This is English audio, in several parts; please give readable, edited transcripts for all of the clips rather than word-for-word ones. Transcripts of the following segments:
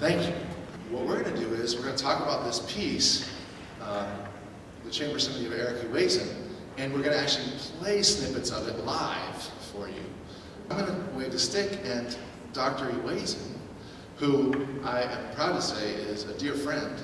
Thank you. What we're going to do is we're going to talk about this piece, the Chamber Symphony of Eric Ewazen, and we're going to actually play snippets of it live for you. I'm going to wave the stick, and Dr. Ewazen, who I am proud to say is a dear friend,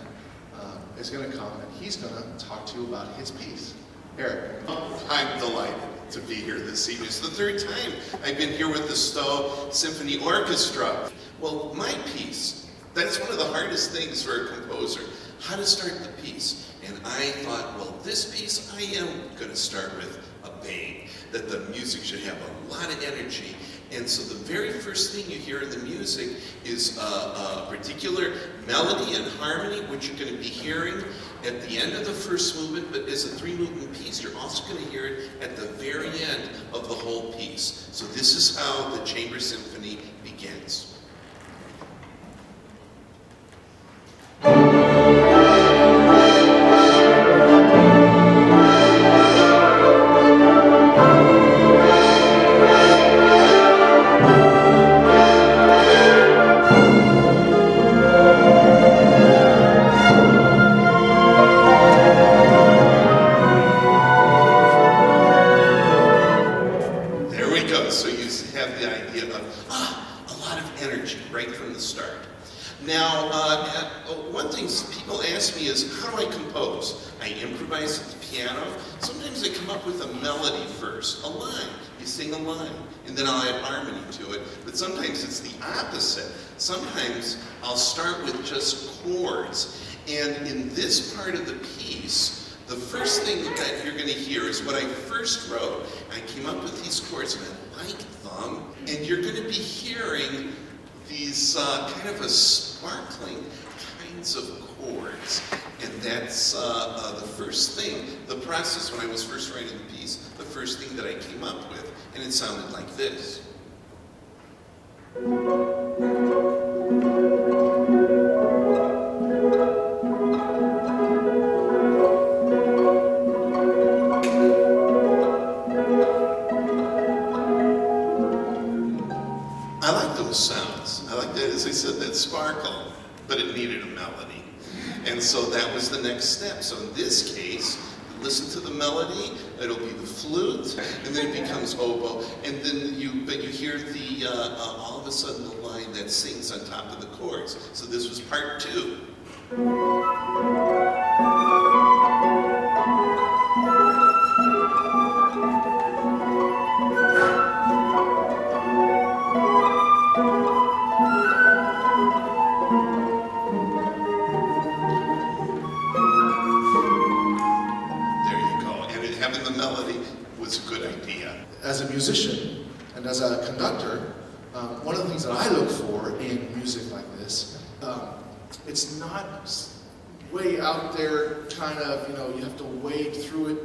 is going to come and he's going to talk to you about his piece. Eric. I'm delighted to be here this evening. It's the third time I've been here with the Stow Symphony Orchestra. Well, my piece, that's one of the hardest things for a composer, how to start the piece. And I thought, well, this piece I am going to start with a bang, that the music should have a lot of energy. And so the very first thing you hear in the music is a particular melody and harmony, which you're going to be hearing at the end of the first movement, but as a three-movement piece, you're also going to hear it at the very end of the whole piece. So this is how the Chamber Symphony begins. One thing people ask me is, how do I compose? I improvise at the piano. Sometimes I come up with a melody first, a line. You sing a line, and then I'll add harmony to it. But sometimes it's the opposite. Sometimes I'll start with just chords. And in this part of the piece, the first thing that you're going to hear is what I first wrote. I came up with these chords, and I liked them. And you're going to be hearing these kind of a sparkling kinds of chords, and that's the first thing, the process when I was first writing the piece, the first thing that I came up with, and it sounded like this. I like those sounds. I like that, as I said, that sparkle, but it needed a melody. And so that was the next step. So in this case, listen to the melody, it'll be the flute, and then it becomes oboe, and then you hear the, all of a sudden the line that sings on top of the chords. So this was part two. Having the melody was a good idea. As a musician and as a conductor, one of the things that I look for in music like this, it's not way out there kind of, you have to wade through it,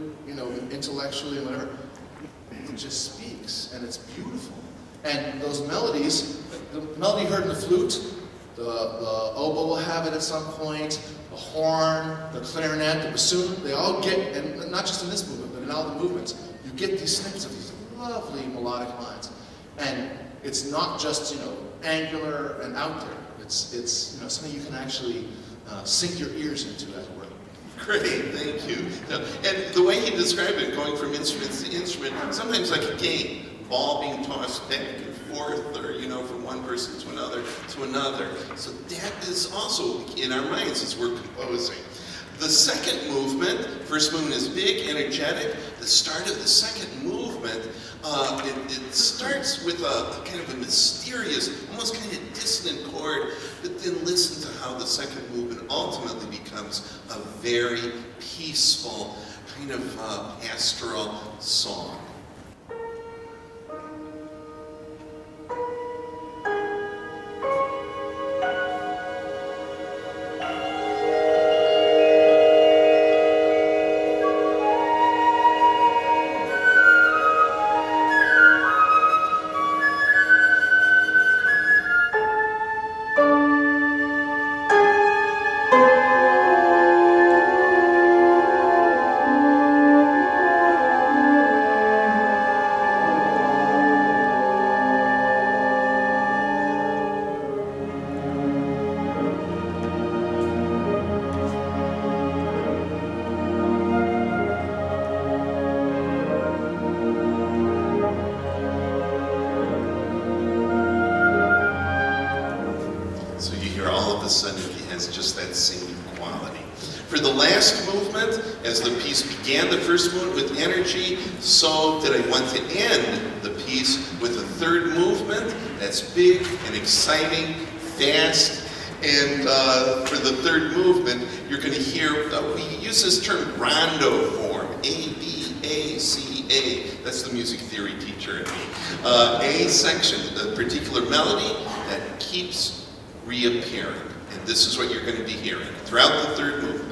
intellectually and whatever. It just speaks, and it's beautiful. And those melodies, the melody heard in the flute, the oboe will have it at some point, the horn, the clarinet, the bassoon, they all get, and not just in this movement, but in all the movements, you get these snippets of these lovely melodic lines. And it's not just, angular and out there. It's something you can actually sink your ears into, as it were. Great, thank you. And the way he described it, going from instrument to instrument, sometimes like a game, ball being tossed back and forth, or from one person to another to another. So that is also in our minds as we're composing. The second movement, first movement is big, energetic. The start of the second movement, it starts with a kind of a mysterious, almost kind of dissonant chord, but then listen to how the second movement ultimately becomes a very peaceful, kind of pastoral song. For the last movement, as the piece began the first movement with energy, so did I want to end the piece with a third movement that's big and exciting, fast. And for the third movement, you're going to hear, we use this term rondo form, A-B-A-C-A. That's the music theory teacher in me. A section, a particular melody that keeps reappearing. And this is what you're going to be hearing throughout the third movement.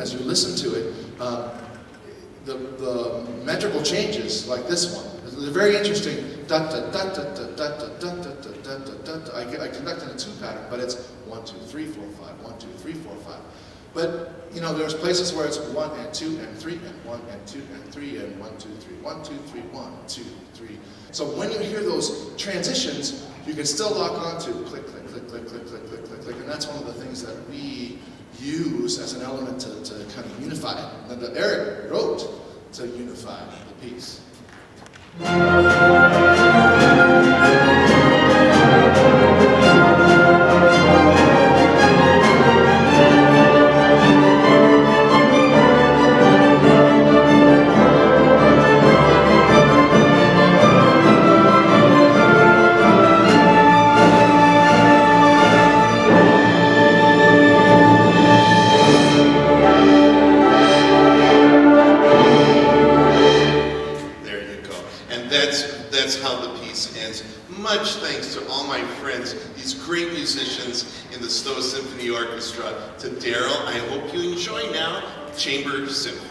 As you listen to it, the metrical changes, like this one, they're very interesting. Da da da da da da da da da da da da. I conduct in a 2 pattern, but it's 1 2 3 4 5, 1 2 3 4 5. But you know, there's places where it's 1 and 2 and 3 and 1 and 2 and 3 and 1 2 3 1 2 3 1 2 3. So when you hear those transitions, you can still lock on to click click click click click click click click click, and that's one of the things that we use as an element to kind of unify it, and that Eric wrote to unify the piece. That's how the piece ends. Much thanks to all my friends, these great musicians in the Stow Symphony Orchestra, to Darrell. I hope you enjoy now Chamber Symphony.